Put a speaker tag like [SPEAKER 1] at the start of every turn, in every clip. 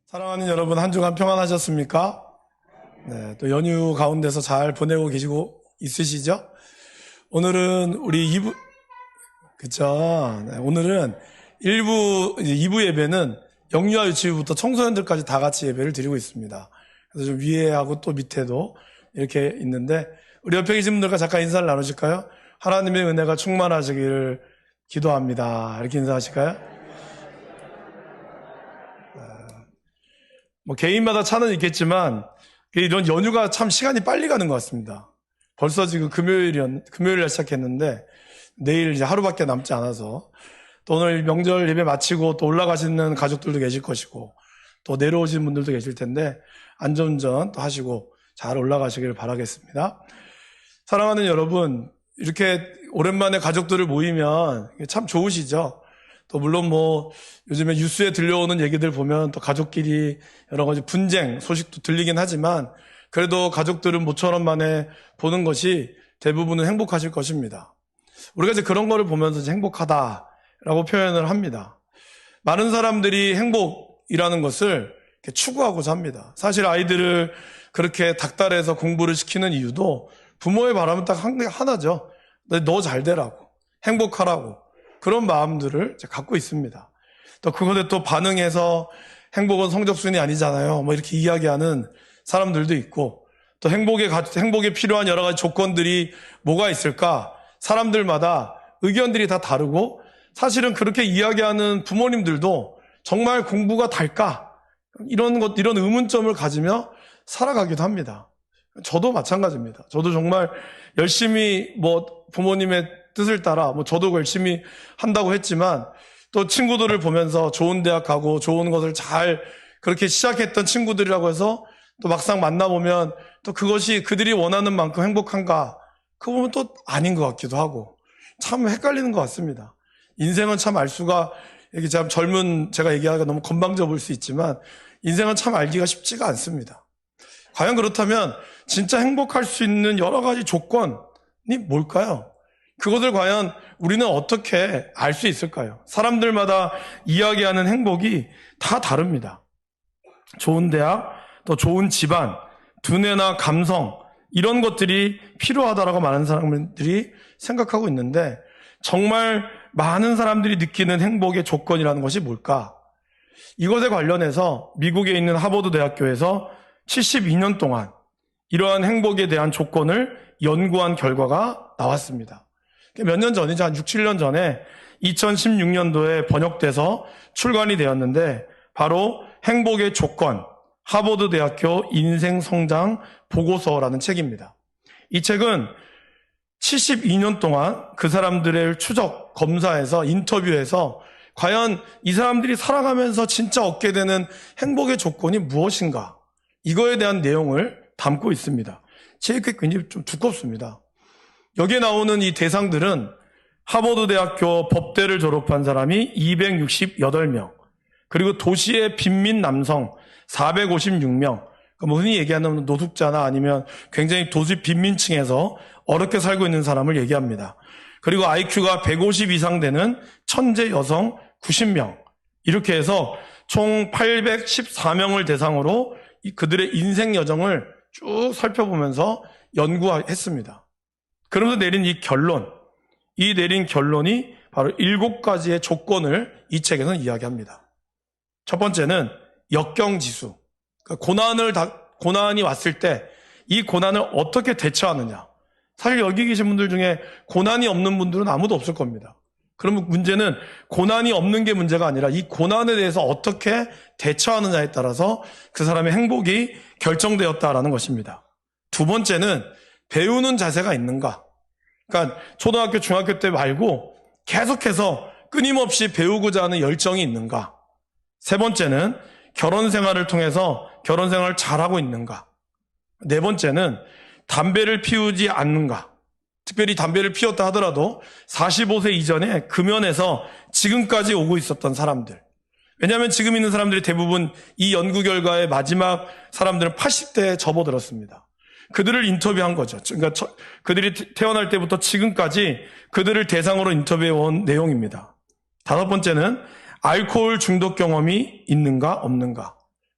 [SPEAKER 1] 사랑하는 여러분, 한 주간 평안하셨습니까? 네, 또 연휴 가운데서 잘 보내고 계시고 있으시죠? 오늘은 우리 2부, 그쵸? 네, 오늘은 2부 예배는 영유아 유치부부터 청소년들까지 다 같이 예배를 드리고 있습니다. 그래서 좀 위에하고 또 밑에도 이렇게 있는데, 우리 옆에 계신 분들과 잠깐 인사를 나누실까요? 하나님의 은혜가 충만하시기를 기도합니다. 이렇게 인사하실까요? 개인마다 차는 있겠지만 이런 연휴가 참 시간이 빨리 가는 것 같습니다. 벌써 지금 금요일날 시작했는데 내일 이제 하루밖에 남지 않아서 또 오늘 명절 예배 마치고 또 올라가시는 가족들도 계실 것이고 또 내려오신 분들도 계실 텐데 안전운전 또 하시고 잘 올라가시길 바라겠습니다. 사랑하는 여러분, 이렇게 오랜만에 가족들을 모이면 참 좋으시죠? 또 물론 요즘에 뉴스에 들려오는 얘기들 보면 또 가족끼리 여러 가지 분쟁 소식도 들리긴 하지만 그래도 가족들은 모처럼 만에 보는 것이 대부분은 행복하실 것입니다. 우리가 이제 그런 거를 보면서 이제 행복하다라고 표현을 합니다. 많은 사람들이 행복이라는 것을 이렇게 추구하고자 합니다. 사실 아이들을 그렇게 닥달해서 공부를 시키는 이유도 부모의 바람은 딱 하나죠. 너 잘 되라고, 행복하라고. 그런 마음들을 갖고 있습니다. 또 그것에 또 반응해서 행복은 성적순이 아니잖아요. 이렇게 이야기하는 사람들도 있고 또 행복에 필요한 여러 가지 조건들이 뭐가 있을까? 사람들마다 의견들이 다 다르고 사실은 그렇게 이야기하는 부모님들도 정말 공부가 달까? 이런 의문점을 가지며 살아가기도 합니다. 저도 마찬가지입니다. 저도 정말 열심히 부모님의 뜻을 따라 저도 열심히 한다고 했지만 또 친구들을 보면서 좋은 대학 가고 좋은 것을 잘 그렇게 시작했던 친구들이라고 해서 또 막상 만나보면 또 그것이 그들이 원하는 만큼 행복한가? 그거 보면 또 아닌 것 같기도 하고 참 헷갈리는 것 같습니다. 인생은 참 알 수가, 이게 참 제가 얘기하기가 너무 건방져 보일 수 있지만 인생은 참 알기가 쉽지가 않습니다. 과연 그렇다면 진짜 행복할 수 있는 여러 가지 조건이 뭘까요? 그것을 과연 우리는 어떻게 알 수 있을까요? 사람들마다 이야기하는 행복이 다 다릅니다. 좋은 대학, 또 좋은 집안, 두뇌나 감성, 이런 것들이 필요하다라고 많은 사람들이 생각하고 있는데 정말 많은 사람들이 느끼는 행복의 조건이라는 것이 뭘까? 이것에 관련해서 미국에 있는 하버드 대학교에서 72년 동안 이러한 행복에 대한 조건을 연구한 결과가 나왔습니다. 몇 년 전이죠. 한 6, 7년 전에 2016년도에 번역돼서 출간이 되었는데 바로 행복의 조건, 하버드 대학교 인생성장 보고서라는 책입니다. 이 책은 72년 동안 그 사람들의 추적, 검사해서 인터뷰해서 과연 이 사람들이 살아가면서 진짜 얻게 되는 행복의 조건이 무엇인가? 이거에 대한 내용을 담고 있습니다. 책이 굉장히 좀 두껍습니다. 여기에 나오는 이 대상들은 하버드 대학교 법대를 졸업한 사람이 268명, 그리고 도시의 빈민 남성 456명, 흔히 얘기하는 노숙자나 아니면 굉장히 도시 빈민층에서 어렵게 살고 있는 사람을 얘기합니다. 그리고 IQ가 150 이상 되는 천재 여성 90명, 이렇게 해서 총 814명을 대상으로 그들의 인생 여정을 쭉 살펴보면서 연구했습니다. 그러면서 내린 내린 결론이 바로 7가지의 조건을 이 책에서는 이야기합니다. 첫 번째는 역경지수. 그러니까 고난이 왔을 때 이 고난을 어떻게 대처하느냐. 사실 여기 계신 분들 중에 고난이 없는 분들은 아무도 없을 겁니다. 그러면 문제는 고난이 없는 게 문제가 아니라 이 고난에 대해서 어떻게 대처하느냐에 따라서 그 사람의 행복이 결정되었다라는 것입니다. 두 번째는 배우는 자세가 있는가? 그러니까 초등학교, 중학교 때 말고 계속해서 끊임없이 배우고자 하는 열정이 있는가? 세 번째는 결혼 생활을 통해서 결혼 생활을 잘하고 있는가? 네 번째는 담배를 피우지 않는가? 특별히 담배를 피웠다 하더라도 45세 이전에 금연해서 지금까지 오고 있었던 사람들. 왜냐하면 지금 있는 사람들이 대부분 이 연구 결과의 마지막 사람들은 80대에 접어들었습니다. 그들을 인터뷰한 거죠. 그러니까 그들이 태어날 때부터 지금까지 그들을 대상으로 인터뷰해 온 내용입니다. 다섯 번째는 알코올 중독 경험이 있는가 없는가.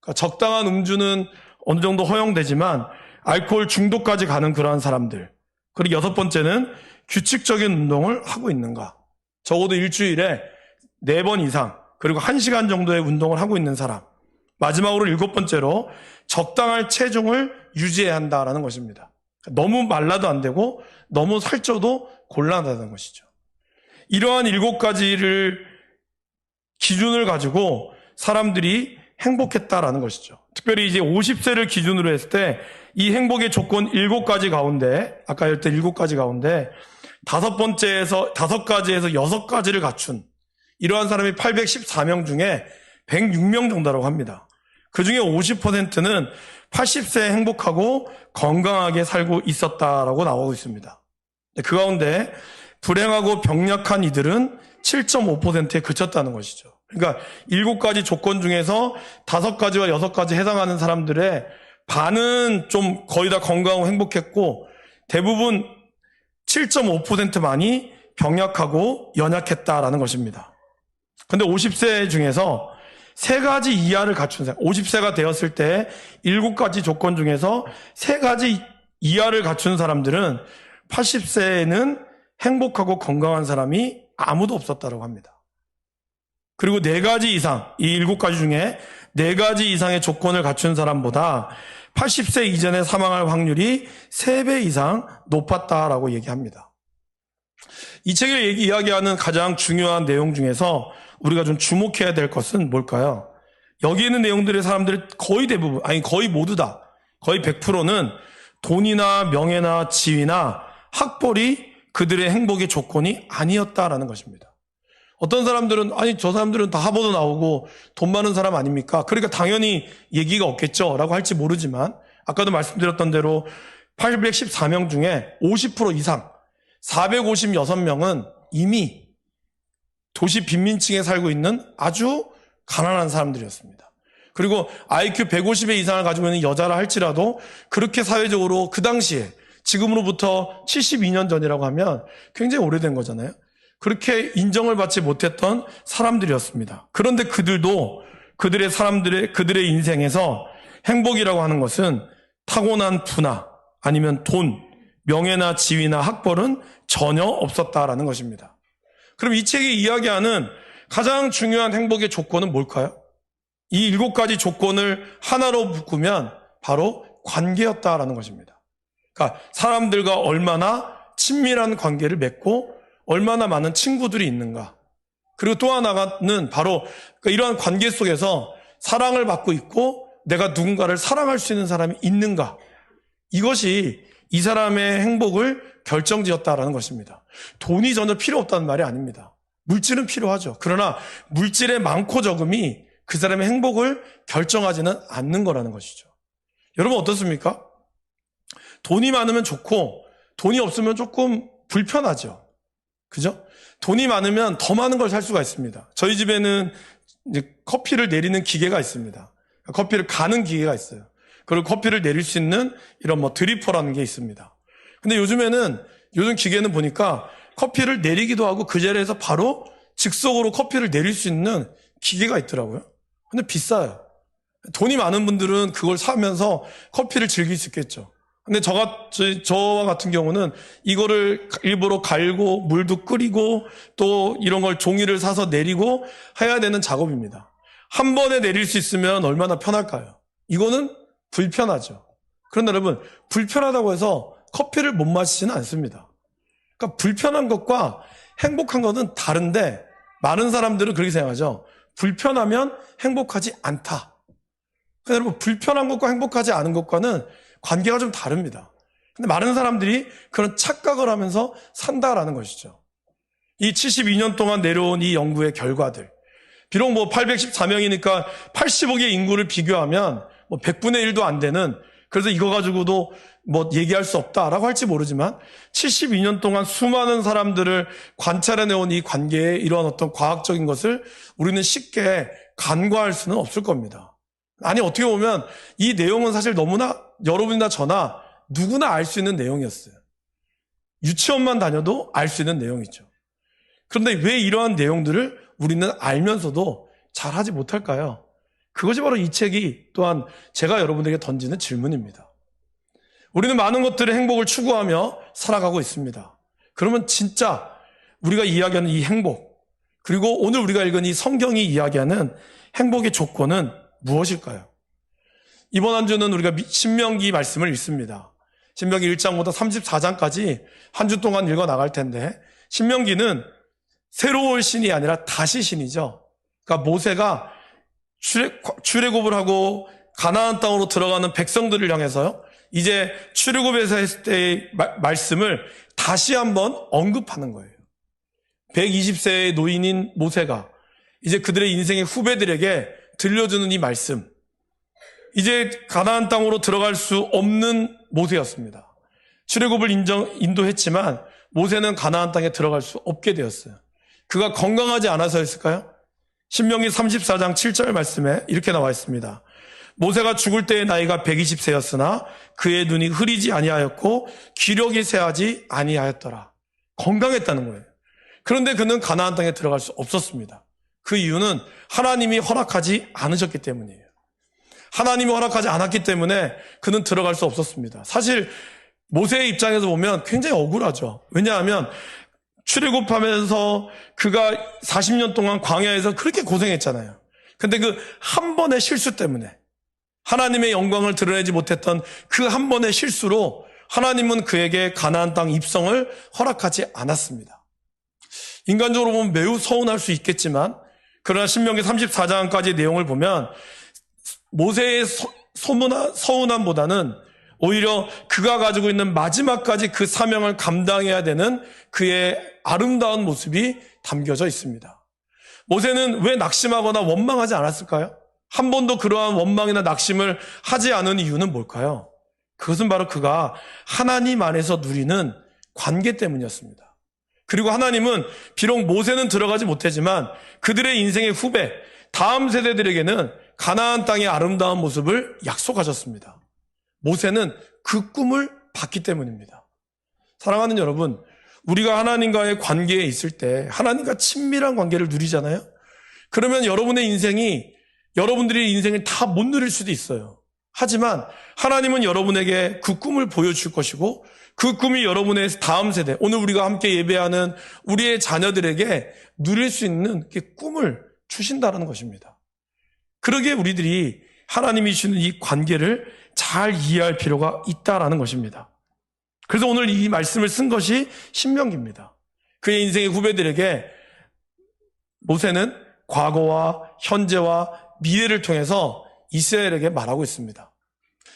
[SPEAKER 1] 그러니까 적당한 음주는 어느 정도 허용되지만 알코올 중독까지 가는 그러한 사람들. 그리고 여섯 번째는 규칙적인 운동을 하고 있는가. 적어도 일주일에 4번 이상 그리고 1시간 정도의 운동을 하고 있는 사람. 마지막으로 일곱 번째로 적당한 체중을 유지해야 한다라는 것입니다. 너무 말라도 안 되고 너무 살쪄도 곤란하다는 것이죠. 이러한 7가지를 기준을 가지고 사람들이 행복했다라는 것이죠. 특별히 이제 50세를 기준으로 했을 때 이 행복의 조건 7가지 가운데, 아까 했던 7가지 가운데 5가지에서 6가지를 갖춘 이러한 사람이 814명 중에 106명 정도라고 합니다. 그 중에 50%는 80세에 행복하고 건강하게 살고 있었다라고 나오고 있습니다. 그 가운데 불행하고 병약한 이들은 7.5%에 그쳤다는 것이죠. 그러니까 7가지 조건 중에서 5가지와 6가지 해당하는 사람들의 반은 좀 거의 다 건강하고 행복했고 대부분 7.5%만이 병약하고 연약했다라는 것입니다. 근데 50세 중에서 3가지 이하를 갖춘 사람, 50세가 되었을 때 7가지 조건 중에서 3가지 이하를 갖춘 사람들은 80세에는 행복하고 건강한 사람이 아무도 없었다고 합니다. 그리고 4가지 이상, 이 7가지 중에 4가지 이상의 조건을 갖춘 사람보다 80세 이전에 사망할 확률이 3배 이상 높았다라고 얘기합니다. 이 책을 이야기하는 가장 중요한 내용 중에서 우리가 좀 주목해야 될 것은 뭘까요? 여기 있는 내용들의 사람들이 거의 대부분, 아니 거의 모두 다, 거의 100%는 돈이나 명예나 지위나 학벌이 그들의 행복의 조건이 아니었다라는 것입니다. 어떤 사람들은 아니 저 사람들은 다 하버드 나오고 돈 많은 사람 아닙니까? 그러니까 당연히 얘기가 없겠죠 라고 할지 모르지만 아까도 말씀드렸던 대로 814명 중에 50% 이상 456명은 이미 도시 빈민층에 살고 있는 아주 가난한 사람들이었습니다. 그리고 IQ 150의 이상을 가지고 있는 여자라 할지라도 그렇게 사회적으로 그 당시에 지금으로부터 72년 전이라고 하면 굉장히 오래된 거잖아요. 그렇게 인정을 받지 못했던 사람들이었습니다. 그런데 그들도 그들의 인생에서 행복이라고 하는 것은 타고난 부나 아니면 돈, 명예나 지위나 학벌은 전혀 없었다라는 것입니다. 그럼 이 책이 이야기하는 가장 중요한 행복의 조건은 뭘까요? 이 7가지 조건을 하나로 묶으면 바로 관계였다라는 것입니다. 그러니까 사람들과 얼마나 친밀한 관계를 맺고 얼마나 많은 친구들이 있는가. 그리고 또 하나는 바로 이러한 관계 속에서 사랑을 받고 있고 내가 누군가를 사랑할 수 있는 사람이 있는가. 이것이 이 사람의 행복을 결정지었다라는 것입니다. 돈이 전혀 필요 없다는 말이 아닙니다. 물질은 필요하죠. 그러나 물질의 많고 적음이 그 사람의 행복을 결정하지는 않는 거라는 것이죠. 여러분 어떻습니까? 돈이 많으면 좋고 돈이 없으면 조금 불편하죠. 그죠? 돈이 많으면 더 많은 걸 살 수가 있습니다. 저희 집에는 이제 커피를 내리는 기계가 있습니다. 커피를 가는 기계가 있어요. 그리고 커피를 내릴 수 있는 이런 드리퍼라는 게 있습니다. 근데 요즘 기계는 보니까 커피를 내리기도 하고 그 자리에서 바로 즉석으로 커피를 내릴 수 있는 기계가 있더라고요. 근데 비싸요. 돈이 많은 분들은 그걸 사면서 커피를 즐길 수 있겠죠. 근데 저와 같은 경우는 이거를 일부러 갈고 물도 끓이고 또 이런 걸 종이를 사서 내리고 해야 되는 작업입니다. 한 번에 내릴 수 있으면 얼마나 편할까요? 이거는 불편하죠. 그런데 여러분, 불편하다고 해서 커피를 못 마시지는 않습니다. 그러니까 불편한 것과 행복한 것은 다른데 많은 사람들은 그렇게 생각하죠. 불편하면 행복하지 않다. 그러니까 여러분, 불편한 것과 행복하지 않은 것과는 관계가 좀 다릅니다. 근데 많은 사람들이 그런 착각을 하면서 산다라는 것이죠. 이 72년 동안 내려온 이 연구의 결과들. 비록 814명이니까 80억의 인구를 비교하면 100분의 1도 안 되는, 그래서 이거 가지고도 얘기할 수 없다라고 할지 모르지만 72년 동안 수많은 사람들을 관찰해내온 이 관계의 이러한 어떤 과학적인 것을 우리는 쉽게 간과할 수는 없을 겁니다. 아니, 어떻게 보면 이 내용은 사실 너무나 여러분이나 저나 누구나 알 수 있는 내용이었어요. 유치원만 다녀도 알 수 있는 내용이죠. 그런데 왜 이러한 내용들을 우리는 알면서도 잘 하지 못할까요? 그것이 바로 이 책이 또한 제가 여러분들에게 던지는 질문입니다. 우리는 많은 것들의 행복을 추구하며 살아가고 있습니다. 그러면 진짜 우리가 이야기하는 이 행복, 그리고 오늘 우리가 읽은 이 성경이 이야기하는 행복의 조건은 무엇일까요? 이번 한 주는 우리가 신명기 말씀을 읽습니다. 신명기 1장부터 34장까지 한 주 동안 읽어 나갈 텐데, 신명기는 새로운 신이 아니라 다시 신이죠. 그러니까 모세가 출애굽을 하고 가나안 땅으로 들어가는 백성들을 향해서요, 이제 출애굽에서 했을 때의 말씀을 다시 한번 언급하는 거예요. 120세의 노인인 모세가 이제 그들의 인생의 후배들에게 들려주는 이 말씀, 이제 가나안 땅으로 들어갈 수 없는 모세였습니다. 출애굽을 인도했지만 모세는 가나안 땅에 들어갈 수 없게 되었어요. 그가 건강하지 않아서였을까요? 신명기 34장 7절 말씀에 이렇게 나와 있습니다. 모세가 죽을 때의 나이가 120세였으나 그의 눈이 흐리지 아니하였고 기력이 쇠하지 아니하였더라. 건강했다는 거예요. 그런데 그는 가나안 땅에 들어갈 수 없었습니다. 그 이유는 하나님이 허락하지 않으셨기 때문이에요. 하나님이 허락하지 않았기 때문에 그는 들어갈 수 없었습니다. 사실 모세의 입장에서 보면 굉장히 억울하죠. 왜냐하면 출애굽하면서 그가 40년 동안 광야에서 그렇게 고생했잖아요. 근데 그 한 번의 실수 때문에, 하나님의 영광을 드러내지 못했던 그 한 번의 실수로 하나님은 그에게 가나안 땅 입성을 허락하지 않았습니다. 인간적으로 보면 매우 서운할 수 있겠지만, 그러나 신명기 34장까지 내용을 보면 모세의 서운함보다는 오히려 그가 가지고 있는 마지막까지 그 사명을 감당해야 되는 그의 아름다운 모습이 담겨져 있습니다. 모세는 왜 낙심하거나 원망하지 않았을까요? 한 번도 그러한 원망이나 낙심을 하지 않은 이유는 뭘까요? 그것은 바로 그가 하나님 안에서 누리는 관계 때문이었습니다. 그리고 하나님은 비록 모세는 들어가지 못했지만 그들의 인생의 후배, 다음 세대들에게는 가나안 땅의 아름다운 모습을 약속하셨습니다. 모세는 그 꿈을 봤기 때문입니다. 사랑하는 여러분, 우리가 하나님과의 관계에 있을 때 하나님과 친밀한 관계를 누리잖아요. 그러면 여러분들의 인생을 다 못 누릴 수도 있어요. 하지만 하나님은 여러분에게 그 꿈을 보여줄 것이고 그 꿈이 여러분의 다음 세대, 오늘 우리가 함께 예배하는 우리의 자녀들에게 누릴 수 있는 그 꿈을 주신다는 것입니다. 그러기에 우리들이 하나님이 주는 이 관계를 잘 이해할 필요가 있다라는 것입니다. 그래서 오늘 이 말씀을 쓴 것이 신명기입니다. 그의 인생의 후배들에게 모세는 과거와 현재와 미래를 통해서 이스라엘에게 말하고 있습니다.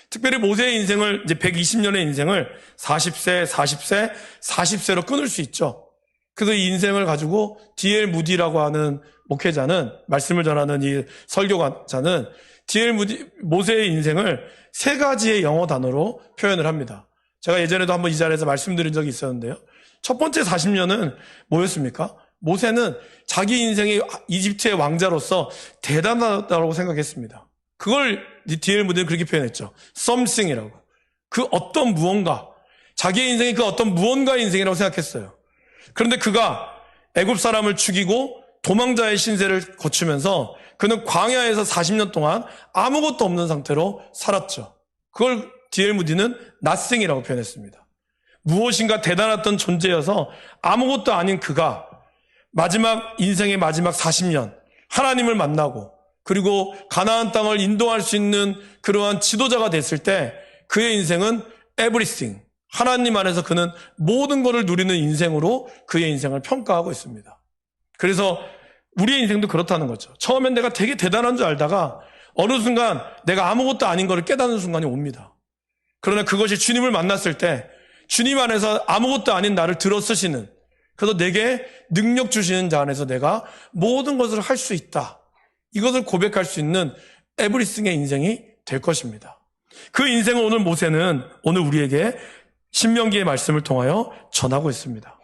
[SPEAKER 1] 특별히 모세의 인생을, 이제 120년의 인생을 40세, 40세로 끊을 수 있죠. 그래서 이 인생을 가지고 D.L. 무디라고 하는 목회자는, 말씀을 전하는 이 설교자는 D.L. 무디, 모세의 인생을 세 가지의 영어 단어로 표현을 합니다. 제가 예전에도 한번 이 자리에서 말씀드린 적이 있었는데요. 첫 번째 40년은 뭐였습니까? 모세는 자기 인생의 이집트의 왕자로서 대단하다고 생각했습니다. 그걸 D.L. 무디는 그렇게 표현했죠. something이라고. 그 어떤 무언가, 자기의 인생이 그 어떤 무언가의 인생이라고 생각했어요. 그런데 그가 애굽 사람을 죽이고 도망자의 신세를 거치면서 그는 광야에서 40년 동안 아무것도 없는 상태로 살았죠. 그걸 D.L. 무디는 nothing이라고 표현했습니다. 무엇인가 대단했던 존재여서 아무것도 아닌 그가 인생의 마지막 40년 하나님을 만나고 그리고 가나안 땅을 인도할 수 있는 그러한 지도자가 됐을 때 그의 인생은 everything, 하나님 안에서 그는 모든 것을 누리는 인생으로 그의 인생을 평가하고 있습니다. 그래서 우리의 인생도 그렇다는 거죠. 처음엔 내가 되게 대단한 줄 알다가 어느 순간 내가 아무것도 아닌 것을 깨닫는 순간이 옵니다. 그러나 그것이 주님을 만났을 때 주님 안에서 아무것도 아닌 나를 들어쓰시는, 그래서 내게 능력 주시는 자 안에서 내가 모든 것을 할 수 있다, 이것을 고백할 수 있는 에브리싱의 인생이 될 것입니다. 그 인생을 오늘 모세는 오늘 우리에게 신명기의 말씀을 통하여 전하고 있습니다.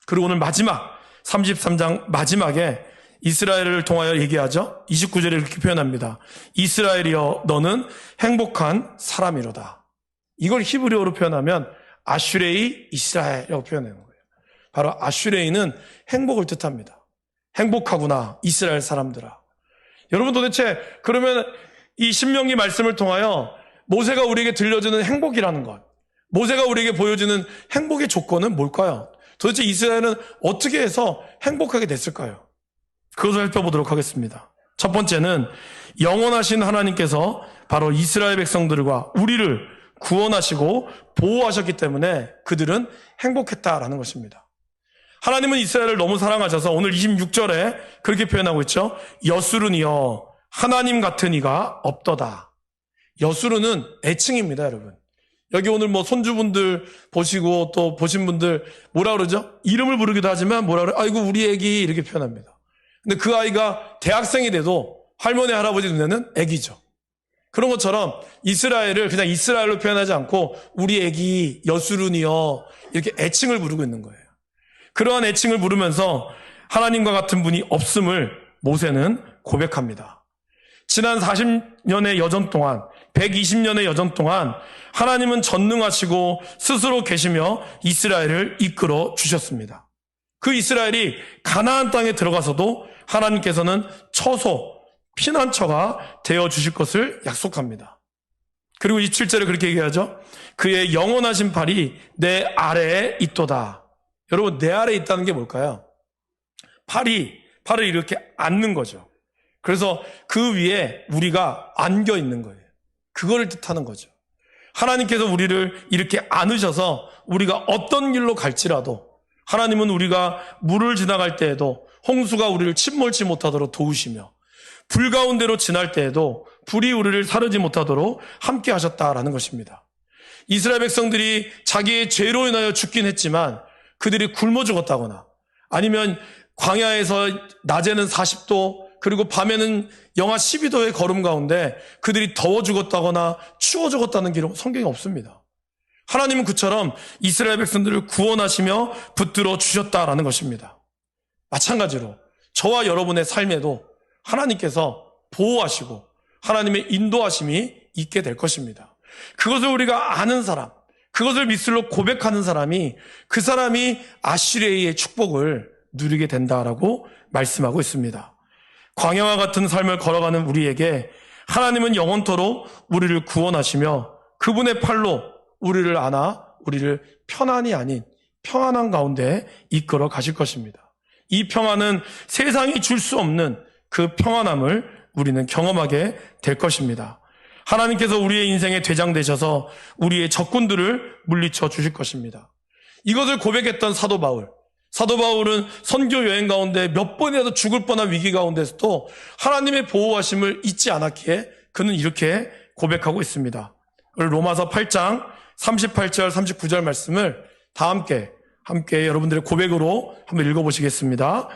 [SPEAKER 1] 그리고 오늘 마지막 33장 마지막에 이스라엘을 통하여 얘기하죠. 29절에 이렇게 표현합니다. 이스라엘이여 너는 행복한 사람이로다. 이걸 히브리어로 표현하면 아슈레이 이스라엘이라고 표현하는 거예요. 바로 아슈레이는 행복을 뜻합니다. 행복하구나 이스라엘 사람들아. 여러분 도대체 그러면 이 신명기 말씀을 통하여 모세가 우리에게 들려주는 행복이라는 것, 모세가 우리에게 보여주는 행복의 조건은 뭘까요? 도대체 이스라엘은 어떻게 해서 행복하게 됐을까요? 그것을 살펴보도록 하겠습니다. 첫 번째는 영원하신 하나님께서 바로 이스라엘 백성들과 우리를 구원하시고 보호하셨기 때문에 그들은 행복했다라는 것입니다. 하나님은 이스라엘을 너무 사랑하셔서 오늘 26절에 그렇게 표현하고 있죠. 여수르니여 하나님 같은 이가 없도다. 여수르는 애칭입니다, 여러분. 여기 오늘 뭐 손주분들 보시고 또 보신 분들 뭐라 그러죠? 이름을 부르기도 하지만 뭐라 그래? 아이고 우리 애기 이렇게 표현합니다. 근데 그 아이가 대학생이 돼도 할머니 할아버지 눈에는 애기죠. 그런 것처럼 이스라엘을 그냥 이스라엘로 표현하지 않고 우리 애기 여수르니여 이렇게 애칭을 부르고 있는 거예요. 그러한 애칭을 부르면서 하나님과 같은 분이 없음을 모세는 고백합니다. 지난 40년의 여정 동안 120년의 여정 동안 하나님은 전능하시고 스스로 계시며 이스라엘을 이끌어 주셨습니다. 그 이스라엘이 가나안 땅에 들어가서도 하나님께서는 처소, 피난처가 되어 주실 것을 약속합니다. 그리고 27절에 그렇게 얘기하죠. 그의 영원하신 팔이 내 아래에 있도다. 여러분, 내 아래에 있다는 게 뭘까요? 팔을 이렇게 안는 거죠. 그래서 그 위에 우리가 안겨 있는 거예요. 그거를 뜻하는 거죠. 하나님께서 우리를 이렇게 안으셔서 우리가 어떤 길로 갈지라도 하나님은 우리가 물을 지나갈 때에도 홍수가 우리를 침몰치 못하도록 도우시며 불 가운데로 지날 때에도 불이 우리를 사르지 못하도록 함께 하셨다라는 것입니다. 이스라엘 백성들이 자기의 죄로 인하여 죽긴 했지만 그들이 굶어 죽었다거나 아니면 광야에서 낮에는 40도 그리고 밤에는 영하 12도의 걸음 가운데 그들이 더워 죽었다거나 추워 죽었다는 기록 성경에 없습니다. 하나님은 그처럼 이스라엘 백성들을 구원하시며 붙들어 주셨다라는 것입니다. 마찬가지로 저와 여러분의 삶에도 하나님께서 보호하시고 하나님의 인도하심이 있게 될 것입니다. 그것을 우리가 아는 사람, 그것을 믿음으로 고백하는 사람이 그 사람이 아시리의 축복을 누리게 된다라고 말씀하고 있습니다. 광야와 같은 삶을 걸어가는 우리에게 하나님은 영원토록 우리를 구원하시며 그분의 팔로 우리를 안아 우리를 편안이 아닌 평안한 가운데 이끌어 가실 것입니다. 이 평안은 세상이 줄 수 없는 그 평안함을 우리는 경험하게 될 것입니다. 하나님께서 우리의 인생의 대장 되셔서 우리의 적군들을 물리쳐 주실 것입니다. 이것을 고백했던 사도 바울은 선교 여행 가운데 몇 번이라도 죽을 뻔한 위기 가운데서도 하나님의 보호하심을 잊지 않았기에 그는 이렇게 고백하고 있습니다. 로마서 8장 38절 39절 말씀을 다 함께 여러분들의 고백으로 한번 읽어보시겠습니다.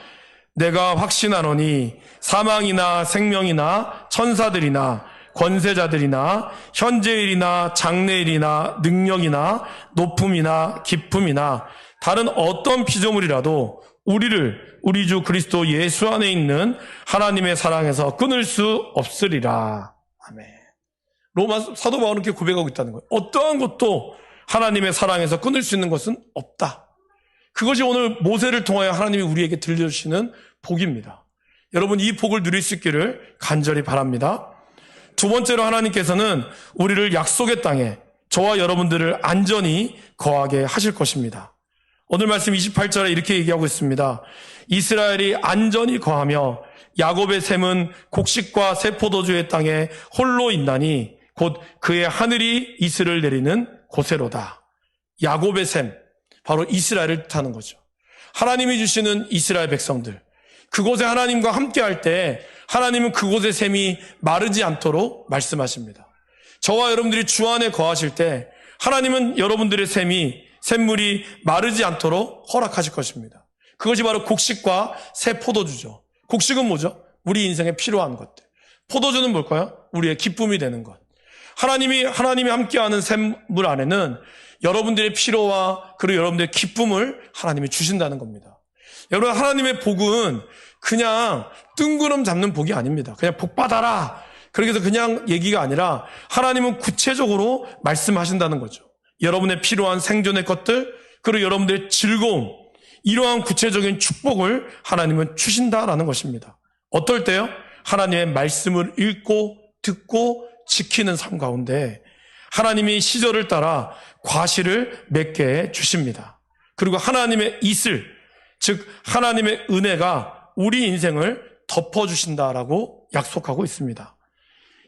[SPEAKER 1] 내가 확신하노니 사망이나 생명이나 천사들이나 권세자들이나 현재일이나 장래일이나 능력이나 높음이나 깊음이나 다른 어떤 피조물이라도 우리를 우리 주 그리스도 예수 안에 있는 하나님의 사랑에서 끊을 수 없으리라. 아멘. 로마 사도 바울은 이렇게 고백하고 있다는 거예요. 어떠한 것도 하나님의 사랑에서 끊을 수 있는 것은 없다. 그것이 오늘 모세를 통하여 하나님이 우리에게 들려주시는 복입니다. 여러분 이 복을 누릴 수 있기를 간절히 바랍니다. 두 번째로 하나님께서는 우리를 약속의 땅에 저와 여러분들을 안전히 거하게 하실 것입니다. 오늘 말씀 28절에 이렇게 얘기하고 있습니다. 이스라엘이 안전히 거하며 야곱의 샘은 곡식과 새 포도주의 땅에 홀로 있나니 곧 그의 하늘이 이슬을 내리는 곳에로다. 야곱의 샘, 바로 이스라엘을 뜻하는 거죠. 하나님이 주시는 이스라엘 백성들, 그곳에 하나님과 함께할 때 하나님은 그곳의 샘이 마르지 않도록 말씀하십니다. 저와 여러분들이 주 안에 거하실 때 하나님은 여러분들의 샘물이 마르지 않도록 허락하실 것입니다. 그것이 바로 곡식과 새 포도주죠. 곡식은 뭐죠? 우리 인생에 필요한 것들. 포도주는 뭘까요? 우리의 기쁨이 되는 것. 하나님이 함께하는 샘물 안에는 여러분들의 필요와 그리고 여러분들의 기쁨을 하나님이 주신다는 겁니다. 여러분 하나님의 복은 그냥 뜬구름 잡는 복이 아닙니다. 그냥 복 받아라. 그렇게 해서 그냥 얘기가 아니라 하나님은 구체적으로 말씀하신다는 거죠. 여러분의 필요한 생존의 것들 그리고 여러분들의 즐거움 이러한 구체적인 축복을 하나님은 주신다라는 것입니다. 어떨 때요? 하나님의 말씀을 읽고 듣고 지키는 삶 가운데 하나님이 시절을 따라 과실을 맺게 해 주십니다. 그리고 하나님의 이슬, 즉 하나님의 은혜가 우리 인생을 덮어주신다라고 약속하고 있습니다.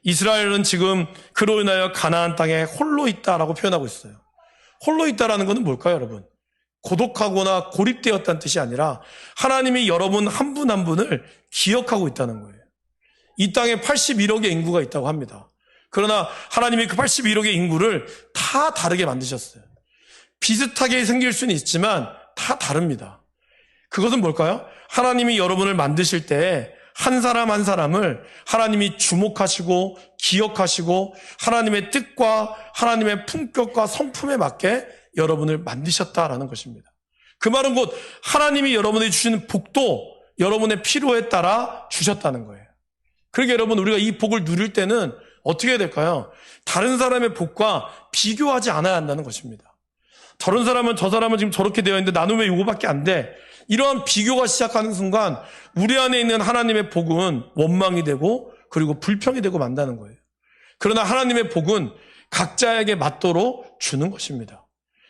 [SPEAKER 1] 이스라엘은 지금 그로 인하여 가나안 땅에 홀로 있다라고 표현하고 있어요. 홀로 있다라는 것은 뭘까요, 여러분? 고독하거나 고립되었다는 뜻이 아니라 하나님이 여러분 한 분 한 분을 기억하고 있다는 거예요. 이 땅에 81억의 인구가 있다고 합니다. 그러나 하나님이 그 81억의 인구를 다 다르게 만드셨어요. 비슷하게 생길 수는 있지만 다 다릅니다. 그것은 뭘까요? 하나님이 여러분을 만드실 때 한 사람 한 사람을 하나님이 주목하시고 기억하시고 하나님의 뜻과 하나님의 품격과 성품에 맞게 여러분을 만드셨다라는 것입니다. 그 말은 곧 하나님이 여러분에게 주시는 복도 여러분의 필요에 따라 주셨다는 거예요. 그러게 여러분, 우리가 이 복을 누릴 때는 어떻게 해야 될까요? 다른 사람의 복과 비교하지 않아야 한다는 것입니다. 저런 사람은 저 사람은 지금 저렇게 되어 있는데 나는 왜 이거밖에 안 돼? 이러한 비교가 시작하는 순간 우리 안에 있는 하나님의 복은 원망이 되고 그리고 불평이 되고 만다는 거예요. 그러나 하나님의 복은 각자에게 맞도록 주는 것입니다.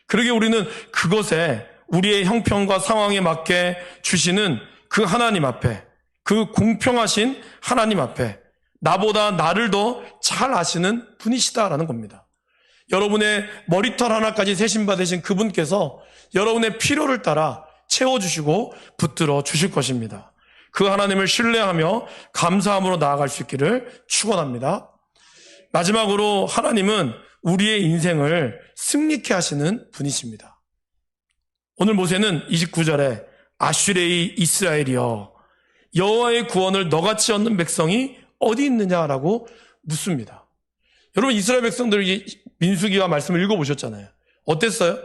[SPEAKER 1] 그러게 우리는 그것에 우리의 형편과 상황에 맞게 주시는 그 하나님 앞에, 그 공평하신 하나님 앞에 나보다 나를 더 잘 아시는 분이시다라는 겁니다. 여러분의 머리털 하나까지 세심받으신 그분께서 여러분의 필요를 따라 채워주시고 붙들어 주실 것입니다. 그 하나님을 신뢰하며 감사함으로 나아갈 수 있기를 축원합니다. 마지막으로 하나님은 우리의 인생을 승리케 하시는 분이십니다. 오늘 모세는 29절에 아슈레이 이스라엘이여 여호와의 구원을 너같이 얻는 백성이 어디 있느냐라고 묻습니다. 여러분, 이스라엘 백성들이 민수기와 말씀을 읽어보셨잖아요. 어땠어요?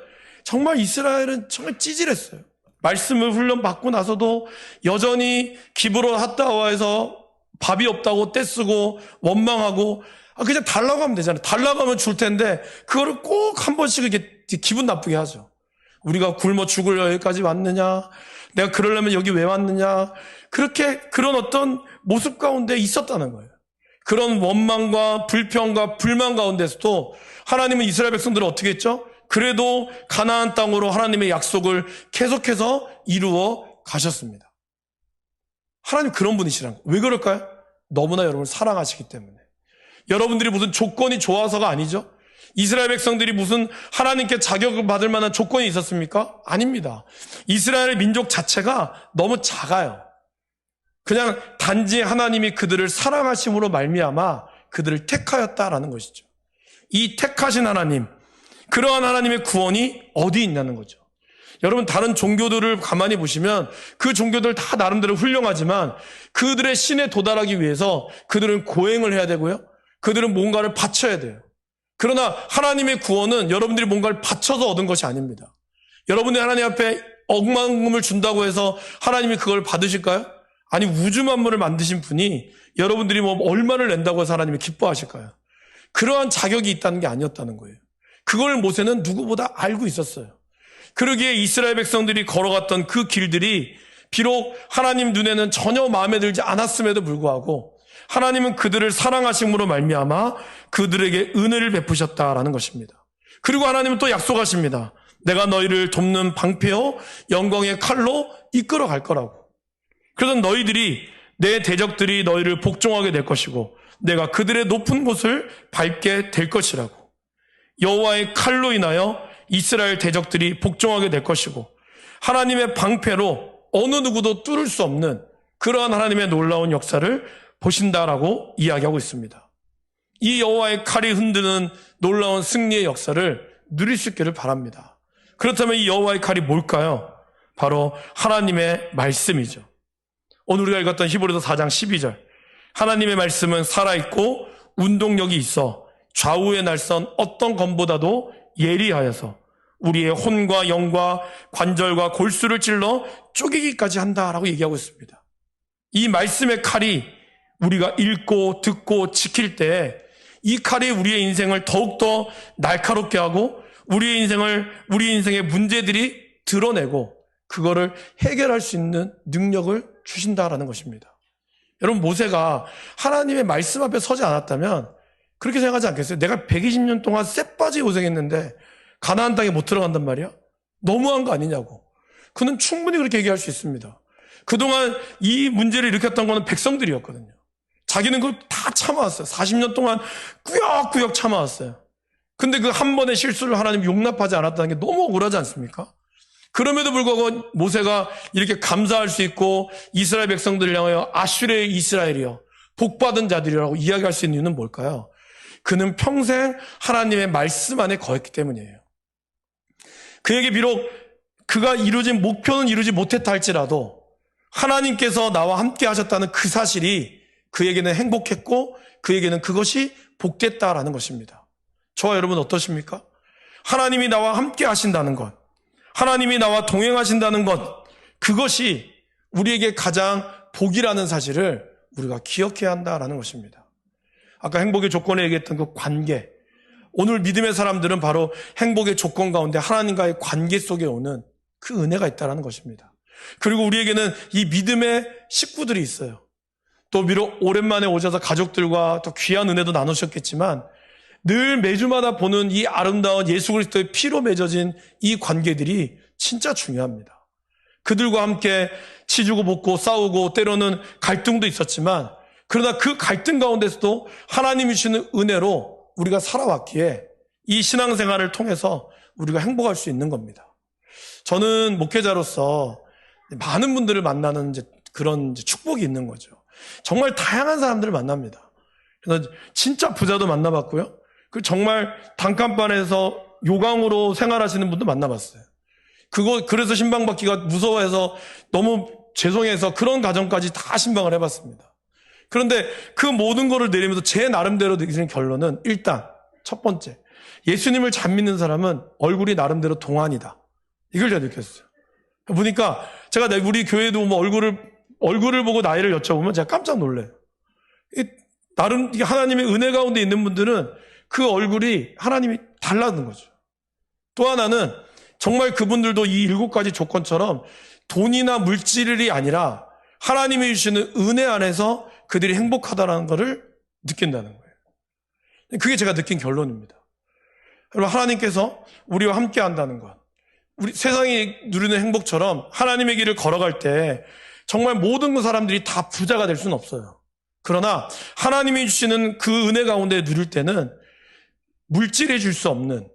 [SPEAKER 1] 정말 이스라엘은 정말 찌질했어요. 말씀을 훈련받고 나서도 여전히 기브론 핫다와에서 밥이 없다고 떼쓰고 원망하고 그냥 달라고 하면 되잖아요. 달라고 하면 줄 텐데 그거를 꼭 한 번씩 이렇게 기분 나쁘게 하죠. 우리가 굶어 죽을 여기까지 왔느냐? 내가 그러려면 여기 왜 왔느냐? 그런 어떤 모습 가운데 있었다는 거예요. 그런 원망과 불평과 불만 가운데서도 하나님은 이스라엘 백성들을 어떻게 했죠? 그래도 가나안 땅으로 하나님의 약속을 계속해서 이루어 가셨습니다. 하나님 그런 분이시라는 거예요. 왜 그럴까요? 너무나 여러분을 사랑하시기 때문에. 여러분들이 무슨 조건이 좋아서가 아니죠. 이스라엘 백성들이 무슨 하나님께 자격을 받을 만한 조건이 있었습니까? 아닙니다. 이스라엘 민족 자체가 너무 작아요. 그냥 단지 하나님이 그들을 사랑하심으로 말미암아 그들을 택하였다라는 것이죠. 이 택하신 하나님, 그러한 하나님의 구원이 어디 있냐는 거죠. 여러분, 다른 종교들을 가만히 보시면 그 종교들 다 나름대로 훌륭하지만 그들의 신에 도달하기 위해서 그들은 고행을 해야 되고요. 그들은 뭔가를 바쳐야 돼요. 그러나 하나님의 구원은 여러분들이 뭔가를 바쳐서 얻은 것이 아닙니다. 여러분이 하나님 앞에 억만금을 준다고 해서 하나님이 그걸 받으실까요? 아니, 우주 만물을 만드신 분이 여러분들이 뭐 얼마를 낸다고 해서 하나님이 기뻐하실까요? 그러한 자격이 있다는 게 아니었다는 거예요. 그걸 모세는 누구보다 알고 있었어요. 그러기에 이스라엘 백성들이 걸어갔던 그 길들이 비록 하나님 눈에는 전혀 마음에 들지 않았음에도 불구하고 하나님은 그들을 사랑하심으로 말미암아 그들에게 은혜를 베푸셨다라는 것입니다. 그리고 하나님은 또 약속하십니다. 내가 너희를 돕는 방패요 영광의 칼로 이끌어 갈 거라고. 그래서 너희들이 내 대적들이 너희를 복종하게 될 것이고 내가 그들의 높은 곳을 밟게 될 것이라고. 여호와의 칼로 인하여 이스라엘 대적들이 복종하게 될 것이고 하나님의 방패로 어느 누구도 뚫을 수 없는 그러한 하나님의 놀라운 역사를 보신다라고 이야기하고 있습니다. 이 여호와의 칼이 흔드는 놀라운 승리의 역사를 누릴 수 있기를 바랍니다. 그렇다면 이 여호와의 칼이 뭘까요? 바로 하나님의 말씀이죠. 오늘 우리가 읽었던 히브리서 4장 12절, 하나님의 말씀은 살아있고 운동력이 있어 좌우의 날선 어떤 검보다도 예리하여서 우리의 혼과 영과 관절과 골수를 찔러 쪼개기까지 한다라고 얘기하고 있습니다. 이 말씀의 칼이 우리가 읽고 듣고 지킬 때 이 칼이 우리의 인생을 더욱더 날카롭게 하고 우리 인생의 문제들이 드러내고 그거를 해결할 수 있는 능력을 주신다라는 것입니다. 여러분, 모세가 하나님의 말씀 앞에 서지 않았다면 그렇게 생각하지 않겠어요? 내가 120년 동안 쎄빠지게 고생했는데 가나안 땅에 못 들어간단 말이야? 너무한 거 아니냐고. 그는 충분히 그렇게 얘기할 수 있습니다. 그동안 이 문제를 일으켰던 거는 백성들이었거든요. 자기는 그걸 다 참아왔어요. 40년 동안 꾸역꾸역 참아왔어요. 근데 그 한 번의 실수를 하나님 용납하지 않았다는 게 너무 억울하지 않습니까? 그럼에도 불구하고 모세가 이렇게 감사할 수 있고 이스라엘 백성들을 향하여 아슈르의 이스라엘이여 복받은 자들이라고 이야기할 수 있는 이유는 뭘까요? 그는 평생 하나님의 말씀 안에 거했기 때문이에요. 그에게 비록 그가 이루어진 목표는 이루지 못했다 할지라도 하나님께서 나와 함께 하셨다는 그 사실이 그에게는 행복했고 그에게는 그것이 복됐다라는 것입니다. 저와 여러분 어떠십니까? 하나님이 나와 함께 하신다는 것, 하나님이 나와 동행하신다는 것, 그것이 우리에게 가장 복이라는 사실을 우리가 기억해야 한다라는 것입니다. 아까 행복의 조건에 얘기했던 그 관계, 오늘 믿음의 사람들은 바로 행복의 조건 가운데 하나님과의 관계 속에 오는 그 은혜가 있다는 것입니다. 그리고 우리에게는 이 믿음의 식구들이 있어요. 또 비록 오랜만에 오셔서 가족들과 또 귀한 은혜도 나누셨겠지만 늘 매주마다 보는 이 아름다운 예수 그리스도의 피로 맺어진 이 관계들이 진짜 중요합니다. 그들과 함께 치주고 볶고 싸우고 때로는 갈등도 있었지만 그러나 그 갈등 가운데서도 하나님이 주시는 은혜로 우리가 살아왔기에 이 신앙생활을 통해서 우리가 행복할 수 있는 겁니다. 저는 목회자로서 많은 분들을 만나는 그런 축복이 있는 거죠. 정말 다양한 사람들을 만납니다. 그래서 진짜 부자도 만나봤고요. 그 정말 단칸반에서 요강으로 생활하시는 분도 만나봤어요. 그래서 신방받기가 무서워해서 너무 죄송해서 그런 가정까지 다 신방을 해봤습니다. 그런데 그 모든 거를 내리면서 제 나름대로 내리는 결론은 일단 첫 번째, 예수님을 잘 믿는 사람은 얼굴이 나름대로 동안이다. 이걸 제가 느꼈어요. 보니까 제가 우리 교회도 뭐 얼굴을 보고 나이를 여쭤보면 제가 깜짝 놀래요. 나름 하나님의 은혜 가운데 있는 분들은 그 얼굴이 하나님이 달라는 거죠. 또 하나는 정말 그분들도 이 7가지 조건처럼 돈이나 물질이 아니라 하나님이 주시는 은혜 안에서 그들이 행복하다는 것을 느낀다는 거예요. 그게 제가 느낀 결론입니다. 여러분, 하나님께서 우리와 함께 한다는 것, 우리 세상이 누리는 행복처럼 하나님의 길을 걸어갈 때 정말 모든 사람들이 다 부자가 될 수는 없어요. 그러나 하나님이 주시는 그 은혜 가운데 누릴 때는 물질이 줄 수 없는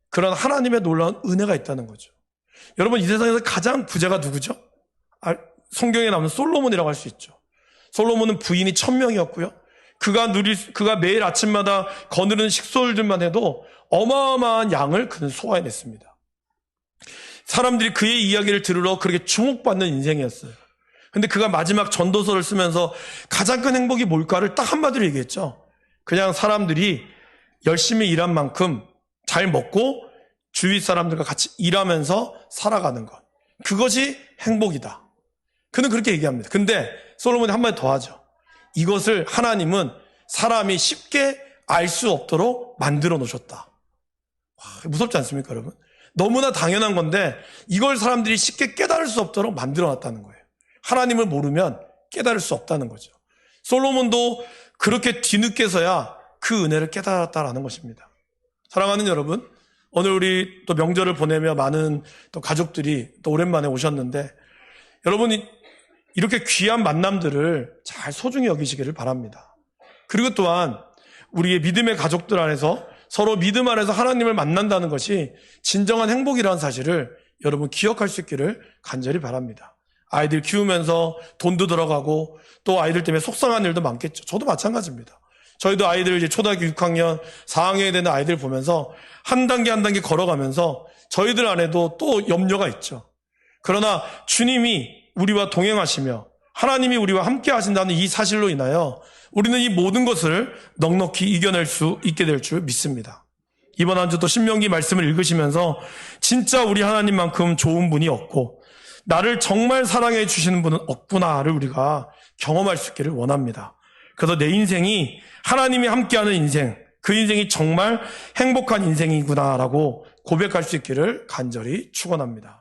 [SPEAKER 1] 그런 하나님의 놀라운 은혜가 있다는 거죠. 여러분, 이 세상에서 가장 부자가 누구죠? 성경에 나오는 솔로몬이라고 할 수 있죠. 솔로몬은 부인이 1000명이었고요. 그가 매일 아침마다 거느리는 식솔들만 해도 어마어마한 양을 그는 소화해냈습니다. 사람들이 그의 이야기를 들으러 그렇게 주목받는 인생이었어요. 근데 그가 마지막 전도서를 쓰면서 가장 큰 행복이 뭘까를 딱 한마디로 얘기했죠. 그냥 사람들이 열심히 일한 만큼 잘 먹고 주위 사람들과 같이 일하면서 살아가는 것. 그것이 행복이다. 그는 그렇게 얘기합니다. 근데 솔로몬이 한마디 더 하죠. 이것을 하나님은 사람이 쉽게 알 수 없도록 만들어 놓으셨다. 와, 무섭지 않습니까, 여러분? 너무나 당연한 건데 이걸 사람들이 쉽게 깨달을 수 없도록 만들어 놨다는 거예요. 하나님을 모르면 깨달을 수 없다는 거죠. 솔로몬도 그렇게 뒤늦게서야 그 은혜를 깨달았다라는 것입니다. 사랑하는 여러분, 오늘 우리 또 명절을 보내며 많은 또 가족들이 또 오랜만에 오셨는데 여러분이 이렇게 귀한 만남들을 잘 소중히 여기시기를 바랍니다. 그리고 또한 우리의 믿음의 가족들 안에서 서로 믿음 안에서 하나님을 만난다는 것이 진정한 행복이라는 사실을 여러분 기억할 수 있기를 간절히 바랍니다. 아이들 키우면서 돈도 들어가고 또 아이들 때문에 속상한 일도 많겠죠. 저도 마찬가지입니다. 저희도 아이들 이제 초등학교 6학년, 4학년이 되는 아이들 보면서 한 단계 한 단계 걸어가면서 저희들 안에도 또 염려가 있죠. 그러나 주님이 우리와 동행하시며 하나님이 우리와 함께 하신다는 이 사실로 인하여 우리는 이 모든 것을 넉넉히 이겨낼 수 있게 될 줄 믿습니다. 이번 한 주도 신명기 말씀을 읽으시면서 진짜 우리 하나님만큼 좋은 분이 없고 나를 정말 사랑해 주시는 분은 없구나를 우리가 경험할 수 있기를 원합니다. 그래서 내 인생이 하나님이 함께하는 인생, 그 인생이 정말 행복한 인생이구나라고 고백할 수 있기를 간절히 축원합니다.